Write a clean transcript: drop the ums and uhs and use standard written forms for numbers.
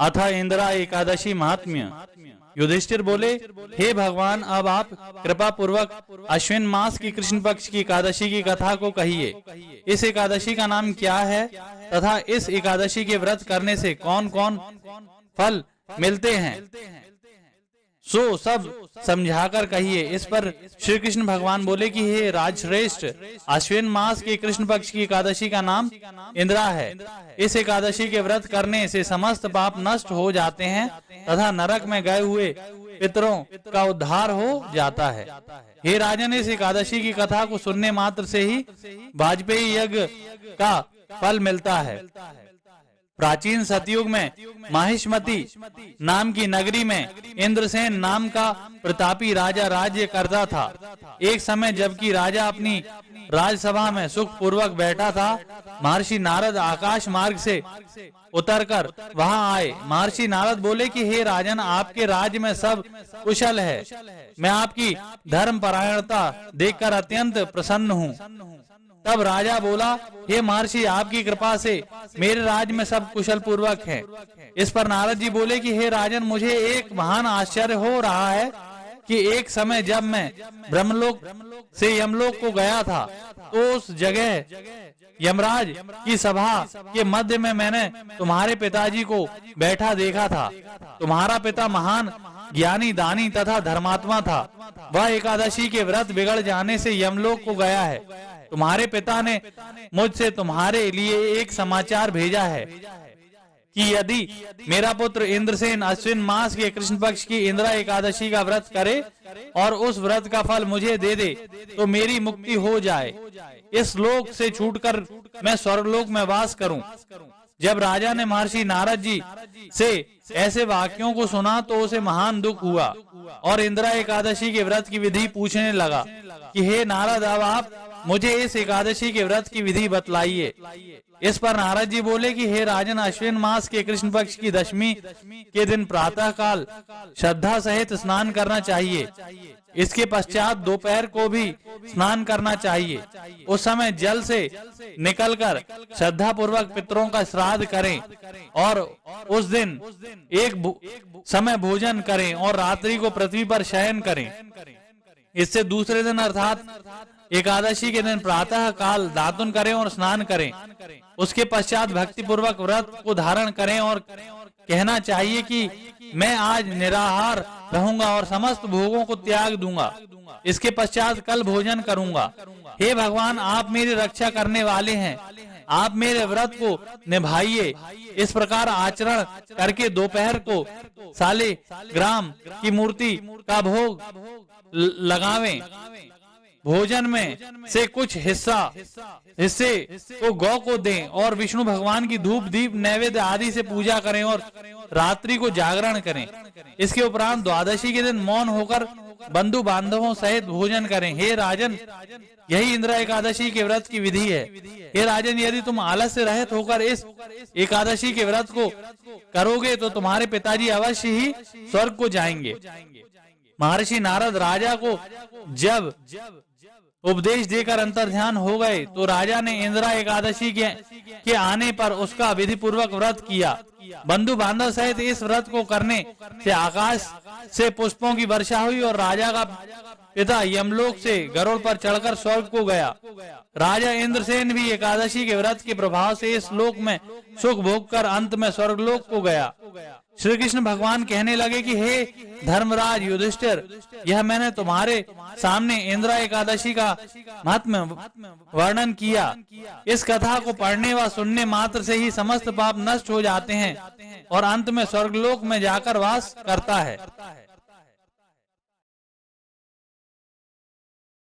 अथ इंदिरा एकादशी महात्म्य। युधिष्ठिर बोले, हे भगवान, अब आप कृपा पूर्वक अश्विन मास की कृष्ण पक्ष की एकादशी की कथा को कहिए। इस एकादशी का नाम क्या है तथा इस एकादशी के व्रत करने से कौन कौन फल मिलते हैं, सो सब समझाकर कहिए। इस पर श्री कृष्ण भगवान बोले कि हे राजश्रेष्ठ, अश्विन मास के कृष्ण पक्ष की एकादशी का नाम इंदिरा है। इस एकादशी के व्रत करने से समस्त पाप नष्ट हो जाते हैं तथा नरक में गए हुए पितरों का उद्धार हो जाता है। हे राजन, इस एकादशी की कथा को सुनने मात्र से ही वाजपेयी यज्ञ का फल मिलता है। प्राचीन सतयुग में माहिष्मती नाम की नगरी में इंद्रसेन नाम का प्रतापी राजा राज्य करता था। एक समय जबकि राजा अपनी राजसभा में सुख पूर्वक बैठा था, महर्षि नारद आकाश मार्ग से उतरकर वहां आए। महर्षि नारद बोले कि हे राजन, आपके राज्य में सब कुशल है। मैं आपकी धर्म परायणता देखकर अत्यंत प्रसन्न हूँ। तब राजा बोला, हे महर्षि, आपकी कृपा से मेरे राज्य में सब कुशल पूर्वक है। इस पर नारद जी बोले कि हे राजन, मुझे एक महान आश्चर्य हो रहा है कि एक समय जब मैं ब्रह्मलोक से यमलोक को गया था, तो उस जगह यमराज की सभा के मध्य में मैंने तुम्हारे पिताजी को बैठा देखा था। तुम्हारा पिता महान ज्ञानी, दानी तथा धर्मात्मा था। वह एकादशी के व्रत बिगड़ जाने से यमलोक को गया है। तुम्हारे पिता ने मुझसे तुम्हारे लिए एक समाचार भेजा है कि यदि मेरा पुत्र इंद्रसेन अश्विन मास के कृष्ण पक्ष की इंदिरा एकादशी का व्रत करे और उस व्रत का फल मुझे दे दे, तो मेरी मुक्ति हो जाए। इस लोक से छूटकर मैं स्वर्गलोक में वास करूं। जब राजा ने महर्षि नारद जी से ऐसे वाक्यों को सुना तो उसे महान दुख हुआ और इंदिरा एकादशी के व्रत की विधि पूछने लगा कि हे नारद, अब आप मुझे इस एकादशी के व्रत की विधि बतलाइए। इस पर नारद जी बोले कि हे राजन, अश्विन मास के कृष्ण पक्ष की दशमी के दिन प्रातः काल श्रद्धा सहित स्नान करना चाहिए। इसके पश्चात दोपहर को भी स्नान करना चाहिए। उस समय जल से निकलकर श्रद्धा पूर्वक पितरों का श्राद्ध करें और उस दिन एक समय भोजन करें और रात्रि को पृथ्वी पर शयन करें। इससे दूसरे दिन अर्थात एकादशी के दिन प्रातः काल दातुन करें और स्नान करें। उसके पश्चात भक्ति पूर्वक व्रत को धारण करें और कहना चाहिए कि मैं आज निराहार रहूंगा और समस्त भोगों को त्याग दूंगा। इसके पश्चात कल भोजन करूंगा। हे भगवान, आप मेरी रक्षा करने वाले हैं, आप मेरे व्रत को निभाइए। इस प्रकार आचरण करके दोपहर को सालिग्राम की मूर्ति का भोग लगावें। भोजन में से कुछ हिस्से को गौ को दें और विष्णु भगवान की धूप दीप नैवेद्य आदि से पूजा करें और रात्रि को जागरण करें। इसके उपरांत द्वादशी के दिन मौन होकर बंधु बांधवों सहित भोजन करें। हे राजन, यही इंदिरा एकादशी के व्रत की विधि है। हे राजन, यदि तुम आलस्य रहित होकर इस एकादशी के व्रत को करोगे तो तुम्हारे पिताजी अवश्य ही स्वर्ग को जाएंगे। महर्षि नारद राजा को जब उपदेश देकर अंतर्ध्यान हो गए तो राजा ने इंदिरा एकादशी के आने पर उसका विधि पूर्वक व्रत किया। बंधु बांधव सहित इस व्रत को करने से आकाश से पुष्पों की वर्षा हुई और राजा का पिता यमलोक से गरुड़ पर चढ़कर स्वर्ग को गया। राजा इंद्रसेन भी एकादशी के व्रत के प्रभाव से इस लोक में सुख भोग कर अंत में स्वर्गलोक को गया। श्री कृष्ण भगवान कहने लगे कि हे धर्मराज युधिष्ठिर, यह मैंने तुम्हारे सामने इंदिरा एकादशी का महत्व वर्णन किया। इस कथा को पढ़ने व सुनने मात्र से ही समस्त पाप नष्ट हो जाते हैं और अंत में स्वर्गलोक में जाकर वास करता है।